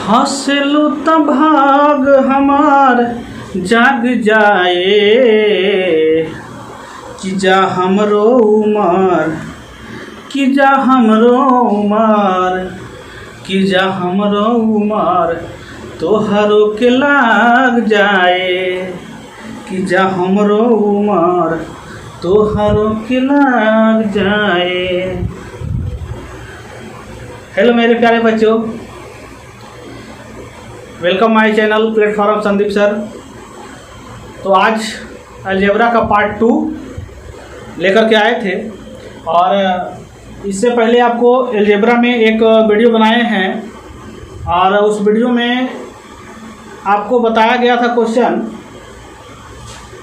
हंसलू त भाग हमार जाग जाए कि जा हमरो उमर कि जा हमरो उमर कि जा हमरो उमर तोहरो के लाग जाए कि जा हमरो उमर तोहरो के लाग जाए। हेलो मेरे प्यारे बच्चों, welcome my channel platform Sandeep sir. तो आज अलजेब्रा का पार्ट 2 लेकर के आए थे और इससे पहले आपको अलजेब्रा में एक वीडियो बनाए हैं और उस वीडियो में आपको बताया गया था क्वेश्चन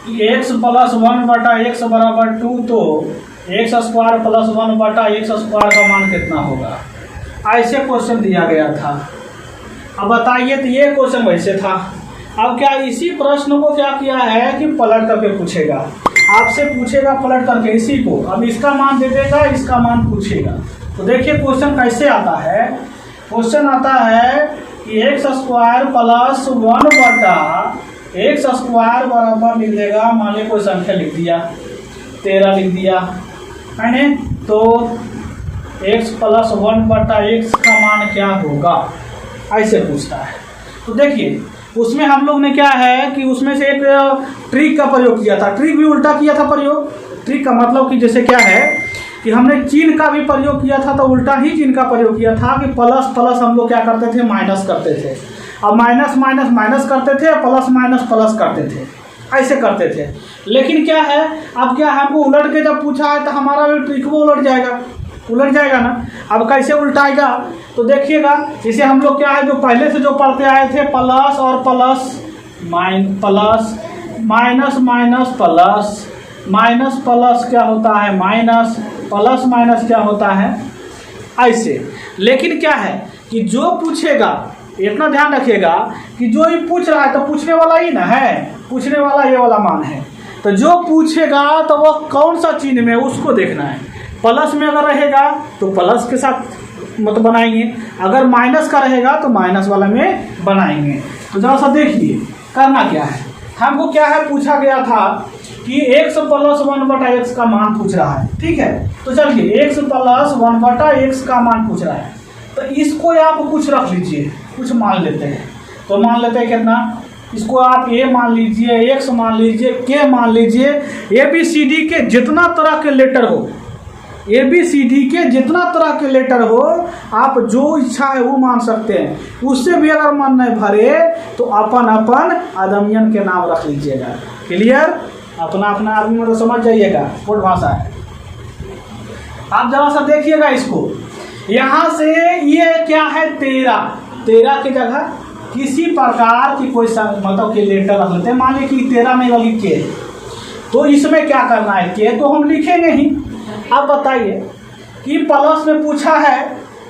कि x + 1/x = 2 तो x² + 1/x² का मान कितना होगा, ऐसे क्वेश्चन दिया गया था। अब बताइए, तो ये क्वेश्चन वैसे था। अब क्या इसी प्रश्न को क्या किया है कि पलट करके पूछेगा, आपसे पूछेगा पलट करके इसी को। अब इसका मान दे देगा, इसका मान पूछेगा। तो देखिए क्वेश्चन कैसे आता है। क्वेश्चन आता है कि x² + 1/x² बराबर लिख देगा, मान लीजिए कोई संख्या लिख दिया, 13 लिख दिया, है न। तो x + 1/x का मान क्या होगा, ऐसे पूछता है। तो देखिए उसमें हम लोग ने क्या है कि उसमें से एक ट्रिक का प्रयोग किया था। ट्रिक भी उल्टा किया था प्रयोग। ट्रिक का मतलब कि जैसे क्या है कि हमने चिन्ह का भी प्रयोग किया था, तो उल्टा ही चिन्ह का प्रयोग किया था कि प्लस प्लस हम लोग क्या करते थे, माइनस करते थे। अब माइनस माइनस माइनस करते थे, प्लस माइनस प्लस करते थे, ऐसे करते थे। लेकिन क्या है, अब क्या है, हमको उलट के जब पूछा है तो हमारा भी ट्रिक वो उलट जाएगा ना। अब कैसे उल्टाएगा, तो देखिएगा जैसे हम लोग क्या है, जो पहले से जो पढ़ते आए थे, प्लस और plus plus minus minus plus minus plus क्या होता है माइनस, प्लस माइनस क्या होता है, ऐसे। लेकिन क्या है कि जो पूछेगा, इतना ध्यान रखिएगा कि जो ही पूछ रहा है तो पूछने वाला ही ना है, पूछने वाला ये वाला मान है। तो जो पूछेगा तो वो कौन सा चिन्ह में उसको देखना है। प्लस में अगर रहेगा तो प्लस के साथ मत बनाएंगे, अगर माइनस का रहेगा तो माइनस वाला में बनाएंगे। तो जरा सा देखिए करना क्या है। हमको क्या है, पूछा गया था कि x + 1/x का मान पूछ रहा है, ठीक है। तो चलिए x + 1/x का मान पूछ रहा है, तो इसको आप कुछ रख लीजिए, कुछ मान लेते हैं। तो मान लेते हैं कितना, इसको आप a मान लीजिए, x मान लीजिए, k मान लीजिए। ABCD के जितना तरह के लेटर हो, ABCD के जितना तरह के लेटर हो, आप जो इच्छा है वो मान सकते हैं। उससे भी अगर मन नहीं भरे तो अपन अपन आदमियन के नाम रख लीजिएगा। क्लियर, अपना अपना आदमी मतलब समझ जाइएगा, कोड भाषा है। आप जरा सा देखिएगा इसको, यहाँ से ये क्या है, 13 की जगह किसी प्रकार की कोई मतलब के लेटर रख लेते हैं। मान लीजिए कि 13 नहीं बल्कि के, तो इसमें क्या करना है, के तो हम लिखेंगे ही। अब बताइए कि प्लस में पूछा है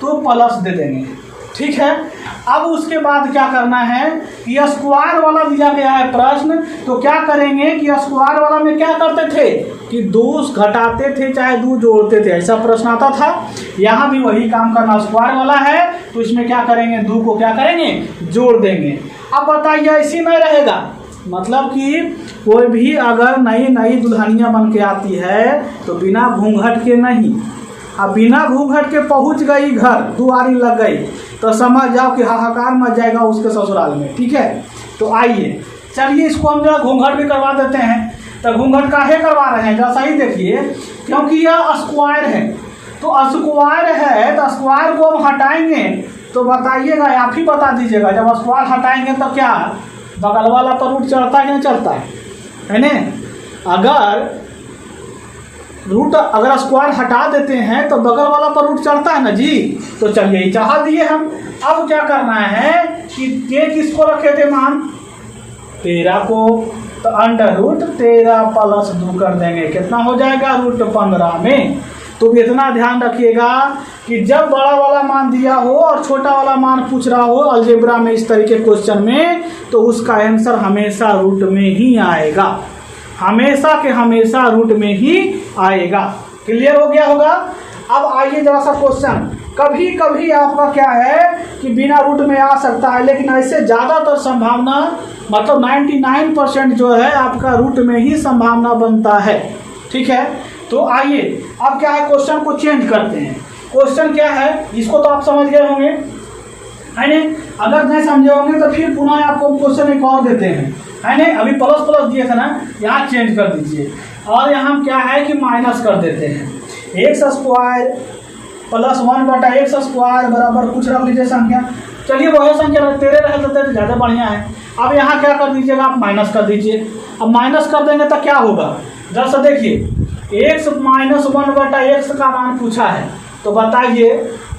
तो प्लस दे देंगे, ठीक है। अब उसके बाद क्या करना है कि स्क्वायर वाला दिया गया है प्रश्न, तो क्या करेंगे कि स्क्वायर वाला में क्या करते थे कि 2 घटाते थे चाहे 2 जोड़ते थे, ऐसा प्रश्न आता था। यहाँ भी वही काम करना, स्क्वायर वाला है तो इसमें क्या करेंगे, 2 को क्या करेंगे, जोड़ देंगे। अब बताइए ऐसी नहीं रहेगा, मतलब कि कोई भी अगर नई दुल्हनिया बन के आती है तो बिना घूंघट के नहीं, अब बिना घूंघट के पहुंच गई घर, दुआरी लग गई, तो समझ जाओ कि हाहाकार मच जाएगा उसके ससुराल में, ठीक है। तो आइए चलिए इसको हम जरा घूंघट भी करवा देते हैं। तो घूंघट काहे करवा रहे हैं, जरा सही देखिए, क्योंकि यह स्क्वायर है। तो स्क्वायर है तो स्क्वायर को हम हटाएंगे, तो बताइएगा, आप ही बता दीजिएगा, जब स्क्वायर हटाएंगे तो क्या बगल वाला पर रूट चढ़ता है कि नहीं चढ़ता है ना। अगर स्क्वायर हटा देते हैं तो बगल वाला पर रूट चढ़ता है ना जी। तो चलिए चढ़ा दिए हम। अब क्या करना है कि के किसको रखे थे मान, 13 को, तो √13 + 2 कर देंगे, कितना हो जाएगा, √15 में। तो इतना ध्यान रखिएगा कि जब बड़ा वाला मान दिया हो और छोटा वाला मान पूछ रहा हो अलजेब्रा में इस तरीके क्वेश्चन में, तो उसका आंसर हमेशा रूट में ही आएगा, हमेशा के हमेशा रूट में ही आएगा। क्लियर हो गया होगा। अब आइए जरा सा क्वेश्चन कभी कभी आपका क्या है कि बिना रूट में आ सकता है, लेकिन ऐसे ज़्यादातर संभावना मतलब 99% जो है आपका रूट में ही संभावना बनता है। ठीक है, तो आइए अब क्या है क्वेश्चन को चेंज करते हैं। क्वेश्चन क्या है इसको तो आप समझ गए होंगे, है नहीं? अगर नहीं समझे होंगे तो फिर पुनः आपको क्वेश्चन एक और देते हैं, है नहीं? अभी प्लस प्लस दिए थे ना, यहाँ चेंज कर दीजिए और यहाँ क्या है कि माइनस कर देते हैं। एक्स स्क्वायर प्लस 1/x² बराबर कुछ रख लीजिए संख्या। चलिए वही संख्या तेरे रह देते तो ज़्यादा बढ़िया है। अब यहाँ क्या कर दीजिएगा आप माइनस कर दीजिए। अब माइनस कर देंगे तो क्या होगा, जैसा देखिए x - 1/x का मान पूछा है, तो बताइए।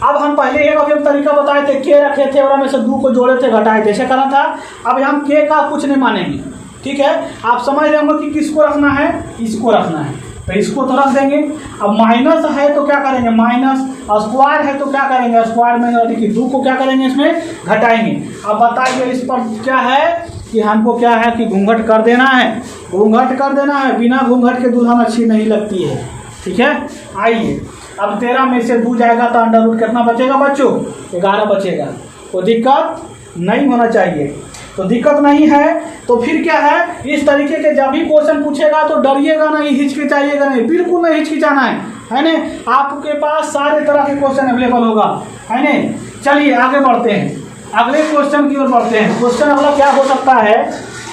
अब हम पहले एक अभी तरीका बताए थे, के रखे थे और में से 2 को जोड़े थे घटाए थे, ऐसे करना था। अब हम के का कुछ नहीं मानेंगे, ठीक है? आप समझ रहे होंगे कि किसको रखना है, इसको रखना है, तो इसको तो रख देंगे। अब माइनस है तो क्या करेंगे, माइनस, स्क्वायर है तो क्या करेंगे, स्क्वायर में देखिए 2 को क्या करेंगे इसमें घटाएंगे। अब बताइए इस पर क्या है कि हमको क्या है कि घूंघट कर देना है, घूंघट कर देना है। बिना घूंघट के दुल्हन अच्छी नहीं लगती है, ठीक है? आइए अब 13 में से 2 जाएगा तो अंडर रूट कितना बचेगा बच्चों, 11 बचेगा। तो दिक्कत नहीं होना चाहिए, तो दिक्कत नहीं है। तो फिर क्या है, इस तरीके के जब भी क्वेश्चन पूछेगा तो डरिएगा नहीं, हिचकिचाइएगा नहीं, बिल्कुल नहीं हिचकिचाना है ना? आपके पास सारे तरह के क्वेश्चन अवेलेबल होगा, है ना? चलिए आगे बढ़ते हैं, अगले क्वेश्चन की ओर बढ़ते हैं। क्वेश्चन अगला क्या हो सकता है,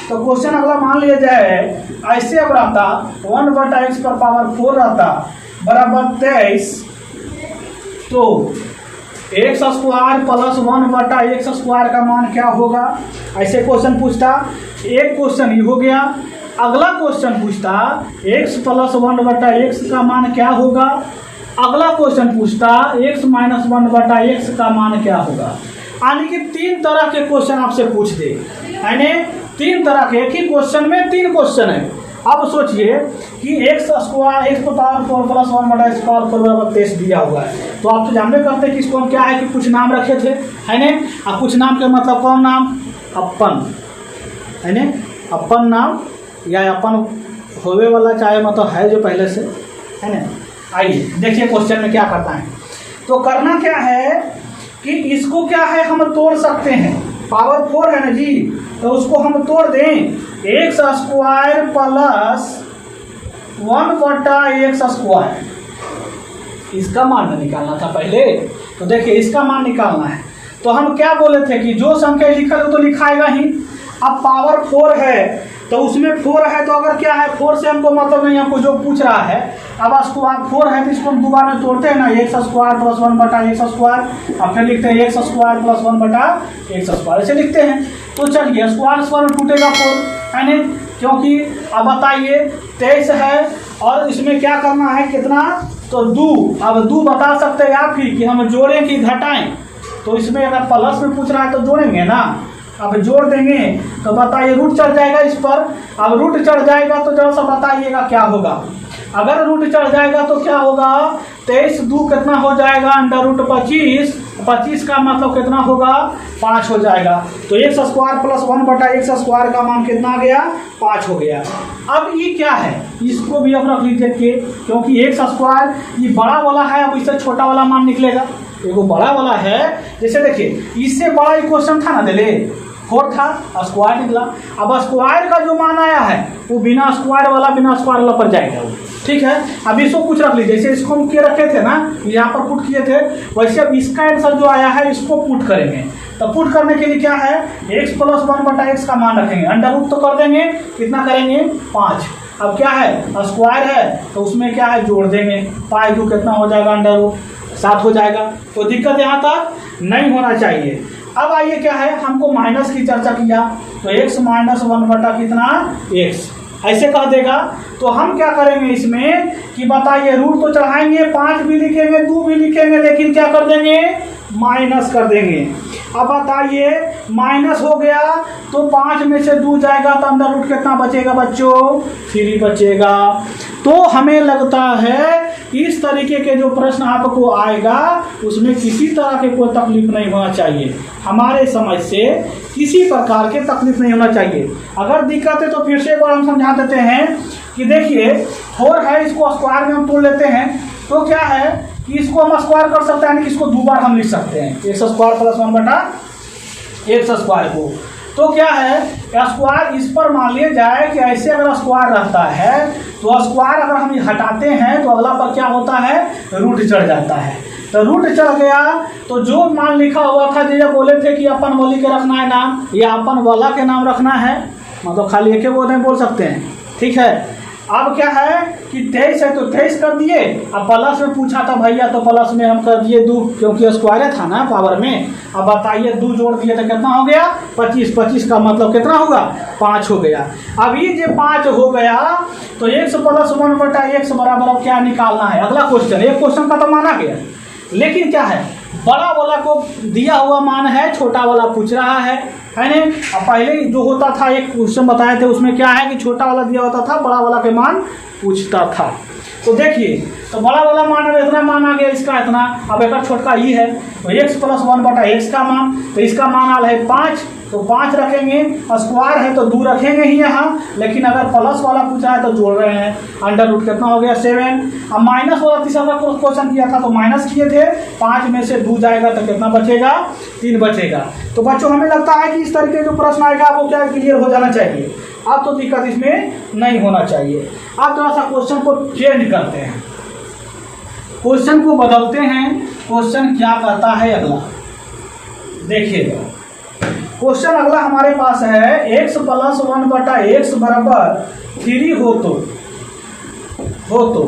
तो क्वेश्चन अगला मान लिया जाए ऐसे अब रहता 1/x⁴ रहता बराबर 23, तो x² प्लस 1/x² का मान क्या होगा, ऐसे क्वेश्चन पूछता। एक क्वेश्चन ये हो गया। अगला क्वेश्चन पूछता x प्लस 1/x का मान क्या होगा। अगला क्वेश्चन पूछता x माइनस 1/x का मान क्या होगा। यानी कि 3 तरह के क्वेश्चन आपसे पूछ दे, यानी 3 तरह के, एक ही क्वेश्चन में 3 क्वेश्चन है। अब सोचिए कि x² प्लस 1/x² बराबर 23 दिया हुआ है, तो आप तो जानते करते हैं कि इसको हम क्या है कि कुछ नाम रखे थे, है ना? अब कुछ नाम के मतलब कौन नाम, अपन, है ना? अपन नाम या अपन होवे वाला चाहे मतलब है जो पहले से, है ना? आइए देखिए क्वेश्चन में क्या करता है। तो करना क्या है कि इसको क्या है हम तोड़ सकते हैं, पावर 4 है ना जी, तो उसको हम तोड़ दें। x² प्लस 1/x², इसका मान निकालना था पहले। तो देखिए इसका मान निकालना है, तो हम क्या बोले थे कि जो संख्या लिखा है तो लिखाएगा ही। अब पावर 4 है तो उसमें 4 है, तो अगर क्या है 4 से हमको मतलब नहीं, हमको जो पूछ रहा है। अब स्क्वायर 4 है तो इसको हम दोबारा में तोड़ते हैं ना, x² प्लस 1/x², अब फिर लिखते हैं x² प्लस 1/x², ऐसे लिखते हैं। तो चलिए स्क्वायर में टूटेगा 4, है नहीं? क्योंकि अब बताइए 23 है और इसमें क्या करना है कितना, तो 2। अब 2 बता सकते हैं आप ही कि हम जोड़ें कि घटाएं, तो इसमें अगर प्लस में पूछ रहा है तो जोड़ेंगे ना। अब जोड़ देंगे तो बताइए रूट चढ़ जाएगा इस पर। अब रूट चढ़ जाएगा तो जरा सा बताइएगा क्या होगा। अगर रूट चढ़ जाएगा तो क्या होगा, 23 2 कितना हो जाएगा, अंडर रूट 25, 25 का मतलब कितना होगा, 5 हो जाएगा। तो x² प्लस 1/x² का मान कितना आ गया, 5 हो गया। अब ये क्या है, इसको भी अब रख लीजिए के, क्योंकि x² ये बड़ा वाला है, अब इससे छोटा वाला मान निकलेगा। एगो बड़ा वाला है, जैसे देखिए इससे बड़ा क्वेश्चन था ना, दिले 4 था, स्क्वायर निकला। अब स्क्वायर का जो मान आया है वो बिना स्क्वायर वाला पर जाएगा, ठीक है? अब इसको कुछ रख लीजिए, जैसे इसको हम किए रखे थे ना, यहाँ पर पुट किए थे, वैसे अब इसका आंसर जो आया है इसको पुट करेंगे। तो पुट करने के लिए क्या है, x प्लस 1/x का मान रखेंगे, अंडर रूट तो कर देंगे, कितना करेंगे 5। अब क्या है स्क्वायर है तो उसमें क्या है जोड़ देंगे, 5 2 कितना हो जाएगा, अंडर रूट 7 हो जाएगा। तो दिक्कत यहाँ तक नहीं होना चाहिए। अब आइए क्या है, हमको माइनस की चर्चा किया, तो x माइनस 1 कितना x ऐसे कह देगा। तो हम क्या करेंगे इसमें कि बताइए रूट तो चढ़ाएंगे, 5 भी लिखेंगे 2 भी लिखेंगे, लेकिन क्या कर देंगे माइनस कर देंगे। अब बताइए माइनस हो गया तो 5 में से 2 जाएगा तो अंदर रूट कितना बचेगा बच्चों, 3 बचेगा। तो हमें लगता है इस तरीके के जो प्रश्न आपको आएगा उसमें किसी तरह के कोई तकलीफ नहीं होना चाहिए, हमारे समझ से किसी प्रकार के तकलीफ नहीं होना चाहिए। अगर दिक्कत है तो फिर से एक बार हम समझा देते हैं कि देखिए 4 है, इसको स्क्वायर में हम तोड़ लेते हैं, तो क्या है कि इसको हम स्क्वायर कर सकते हैं, यानी कि इसको 2 बार हम लिख सकते हैं, एक्स स्क्वायर प्लस 1 बटा एक्स स्क्वायर को। तो क्या है, स्क्वायर इस पर मान लिया जाए कि ऐसे अगर स्क्वायर रहता है तो स्क्वायर अगर हम हटाते हैं तो अगला पर क्या होता है, रूट चढ़ जाता है। तो रूट चढ़ गया तो जो मान लिखा हुआ था, जो बोले थे कि अपन बोली के रखना है नाम या अपन वाला के नाम रखना है, मतलब खाली एक ही वो नहीं बोल सकते हैं, ठीक है। अब क्या है कि 23 है तो 23 कर दिए, अब प्लस में पूछा था भैया तो प्लस में हम कर दिए 2, क्योंकि स्क्वायर था ना पावर में। अब बताइए 2 जोड़ दिए तो कितना हो गया, 25, 25 का मतलब कितना होगा, 5 हो गया। अब ये जो 5 हो गया तो x प्लस 1 बटा x बराबर अब क्या निकालना है, अगला क्वेश्चन। एक क्वेश्चन का तो माना गया, लेकिन क्या है, बड़ा वाला को दिया हुआ मान है, छोटा वाला पूछ रहा है ना। अब पहले जो होता था एक क्वेश्चन बताए थे, उसमें क्या है कि छोटा वाला दिया होता था, बड़ा वाला के मान पूछता था। तो देखिए, तो बड़ा वाला मान अब इतना मान आ गया, इसका इतना, अब एक छोटका ही है तो x प्लस 1 बटा x का मान, तो इसका मान आ रहा है 5, तो 5 रखेंगे, स्क्वायर है तो 2 रखेंगे ही यहाँ, लेकिन अगर प्लस वाला पूछा है तो जोड़ रहे हैं, अंडर रूट कितना हो गया 7। अब माइनस वाला तीसरा क्वेश्चन किया था तो माइनस किए थे, 5 में से 2 जाएगा तो कितना बचेगा, 3 बचेगा। तो बच्चों हमें लगता है कि इस तरीके जो प्रश्न आएगा आपको क्या क्लियर हो जाना चाहिए, अब तो दिक्कत इसमें नहीं होना चाहिए। अब थोड़ा सा क्वेश्चन को चेंज करते हैं, क्वेश्चन को बदलते हैं। क्वेश्चन क्या कहता है अगला, देखिएगा क्वेश्चन अगला हमारे पास है, x प्लस 1 बटा एक्स बराबर 3 हो तो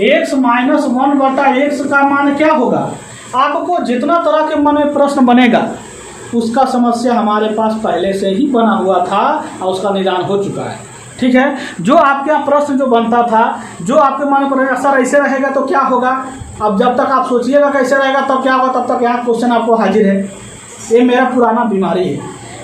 x माइनस 1 बटा एक्स का मान क्या होगा। आपको जितना तरह के मन में प्रश्न बनेगा उसका समस्या हमारे पास पहले से ही बना हुआ था और उसका निदान हो चुका है, ठीक है। जो आपके यहाँ प्रश्न जो बनता था, जो आपके मन पर सर ऐसे रहेगा तो क्या होगा, अब जब तक आप सोचिएगा कैसे रहेगा तब क्या होगा, तब तक यहाँ क्वेश्चन आपको हाजिर है। ये मेरा पुराना बीमारी है,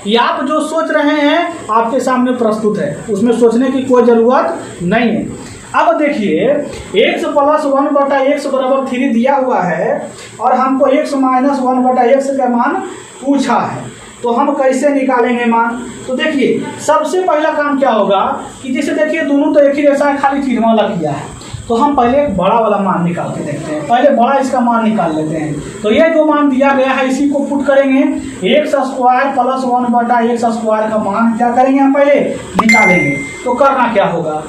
ये आप जो सोच रहे हैं आपके सामने प्रस्तुत है, उसमें सोचने की कोई ज़रूरत नहीं है। अब देखिए, x प्लस 1 बटा एक्स बराबर 3 दिया हुआ है और हमको x माइनस 1 बटा एक्स का मान पूछा है, तो हम कैसे निकालेंगे मान। तो देखिए, सबसे पहला काम क्या होगा कि जैसे देखिए दोनों तो एक ही जैसा है, खाली चिन्ह वाला किया है, तो हम पहले एक बड़ा वाला मान निकाल के देखते हैं, पहले बड़ा इसका मान निकाल लेते हैं। तो ये जो मान दिया गया है इसी को पुट करेंगे, एक्स स्क्वायर प्लस 1 बटा एक्स स्क्वायर का मान क्या करेंगे हम पहले निकालेंगे। तो करना क्या होगा,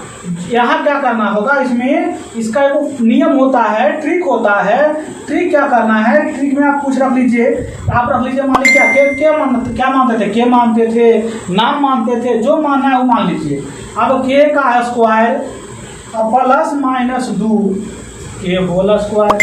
यहाँ क्या करना होगा, इसमें इसका एक नियम होता है, ट्रिक होता है। ट्रिक क्या करना है, ट्रिक में आप कुछ रख लीजिए, आप रख लीजिए मान लीजिए क्या मानते थे, के मानते थे, नाम मानते थे, जो मानना है वो मान लीजिए। अब के का स्क्वायर प्लस माइनस 2 के होल स्क्वायर,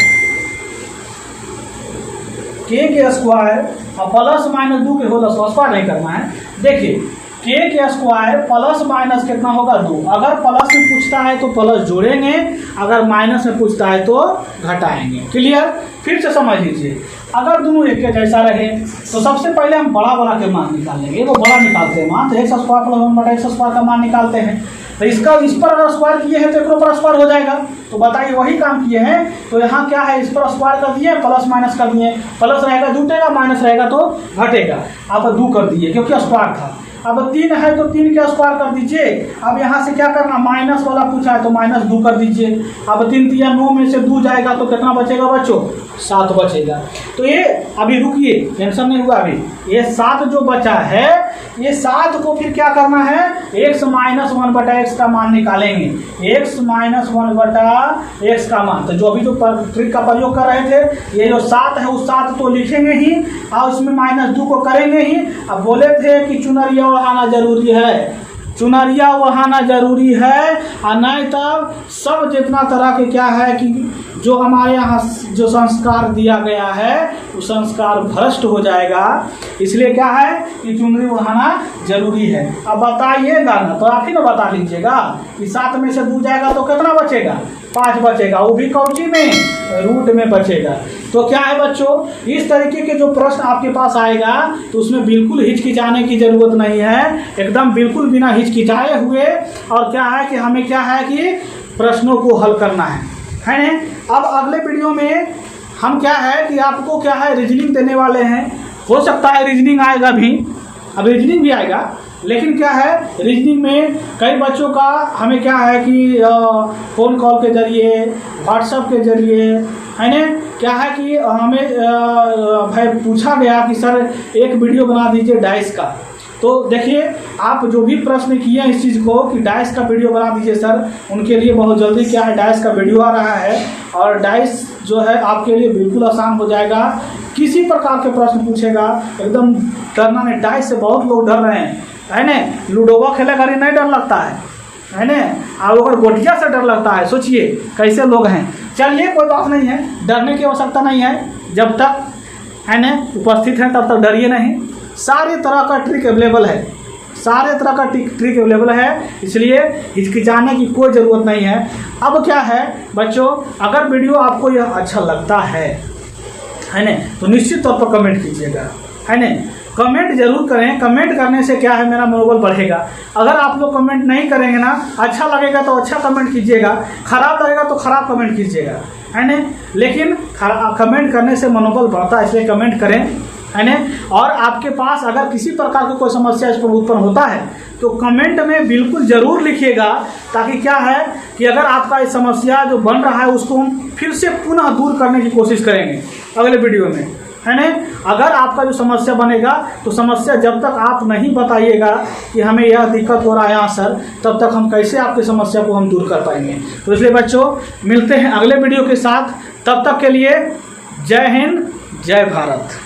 के स्क्वायर प्लस माइनस 2 के होल स्क्वायर नहीं करना है। देखिए, के स्क्वायर प्लस माइनस कितना होगा 2, अगर प्लस में पूछता है तो प्लस जोड़ेंगे, अगर माइनस में पूछता है तो घटाएंगे। क्लियर, फिर से समझ लीजिए, अगर दोनों एक जैसा रहे तो सबसे पहले हम बड़ा वाला के मान निकाल लेंगे, वो बड़ा निकालते हैं मान, तो एक्स स्क्वायर प्लस 1 बटा एक्स स्क्वायर का मान निकालते हैं। तो इसका इस पर अगर स्क्वायर किए हैं तो एक पर स्क्वायर हो जाएगा, तो बताइए वही काम किए हैं। तो यहाँ क्या है, इस पर स्क्वायर कर दिए, प्लस माइनस कर दिए, प्लस रहेगा जुटेगा, माइनस रहेगा तो घटेगा। आप 2 कर दिए क्योंकि स्क्वायर था। अब 3 है तो 3 के स्क्वायर कर दीजिए। अब यहाँ से क्या करना, माइनस वाला पूछा है तो माइनस 2 कर दीजिए। अब 3 3 9 में से 2 जाएगा तो कितना बचेगा बच्चों, 7 बचेगा। तो ये अभी रुकिए, टेंशन नहीं हुआ, अभी ये 7 जो बचा है, ये 7 को फिर क्या करना है, x माइनस 1 बटा एक्स का मान निकालेंगे, x माइनस 1 बटा एक्स का मान। तो जो अभी जो ट्रिक का प्रयोग कर रहे थे, ये जो 7 है उस 7 तो लिखेंगे ही और उसमें माइनस 2 को करेंगे ही। अब बोले थे कि चुनरिया ओढ़ाना जरूरी है, चुनरिया ओढ़ाना जरूरी है, और नहीं तब सब जितना तरह के क्या है कि जो हमारे यहाँ जो संस्कार दिया गया है वो संस्कार भ्रष्ट हो जाएगा। इसलिए क्या है कि चुनरी ओढ़ाना जरूरी है। अब बताइएगा ना, तो आप ही ना बता लीजिएगा कि 7 में से 2 जाएगा तो कितना बचेगा, 5 बचेगा, वो भी कौची में, रूट में बचेगा। तो क्या है बच्चों, इस तरीके के जो प्रश्न आपके पास आएगा तो उसमें बिल्कुल हिचकिचाने की ज़रूरत नहीं है, एकदम बिल्कुल बिना हिचकिचाए हुए। और क्या है कि हमें क्या है कि प्रश्नों को हल करना है ना। अब अगले वीडियो में हम क्या है कि आपको क्या है रीजनिंग देने वाले हैं। हो सकता है रीजनिंग आएगा भी, अब रीजनिंग भी आएगा, लेकिन क्या है रीजनिंग में कई बच्चों का हमें क्या है कि फ़ोन कॉल के ज़रिए, व्हाट्सएप के ज़रिए, है ना, क्या है कि हमें भाई पूछा गया कि सर एक वीडियो बना दीजिए डाइस का। तो देखिए आप जो भी प्रश्न किए हैं इस चीज़ को कि डाइस का वीडियो बना दीजिए सर, उनके लिए बहुत जल्दी क्या है डाइस का वीडियो आ रहा है और डाइस जो है आपके लिए बिल्कुल आसान हो जाएगा। किसी प्रकार के प्रश्न पूछेगा एकदम डरना नहीं। डाइस से बहुत लोग डर रहे हैं, है ना। लूडोवा खेले घड़ी नहीं डर लगता है ना। आप अगर गोटिया से डर लगता है, सोचिए कैसे लोग हैं। चलिए कोई बात नहीं है, डरने की आवश्यकता नहीं है। जब तक है ना उपस्थित हैं तब तक डरिए नहीं। सारे तरह का ट्रिक अवेलेबल है, सारे तरह का ट्रिक अवेलेबल है, इसलिए हिचकिचाने की कोई ज़रूरत नहीं है। अब क्या है बच्चों, अगर वीडियो आपको यह अच्छा लगता है ना, तो निश्चित तौर पर कमेंट कीजिएगा, है ना। कमेंट जरूर करें, कमेंट करने से क्या है मेरा मनोबल बढ़ेगा। अगर आप लोग कमेंट नहीं करेंगे ना, अच्छा लगेगा तो अच्छा कमेंट कीजिएगा, खराब लगेगा तो खराब कमेंट कीजिएगा, है ना। लेकिन कमेंट करने से मनोबल बढ़ता है, इसलिए कमेंट करें, है ना। और आपके पास अगर किसी प्रकार की कोई समस्या इस पर उत्पन्न होता है तो कमेंट में बिल्कुल ज़रूर लिखिएगा, ताकि क्या है कि अगर आपका ये समस्या जो बन रहा है उसको हम फिर से पुनः दूर करने की कोशिश करेंगे अगले वीडियो में, है ना। अगर आपका जो समस्या बनेगा तो समस्या जब तक आप नहीं बताइएगा कि हमें यह दिक्कत हो रहा है यहाँ सर, तब तक हम कैसे आपकी समस्या को हम दूर कर पाएंगे। तो इसलिए बच्चों मिलते हैं अगले वीडियो के साथ, तब तक के लिए जय हिंद, जय भारत।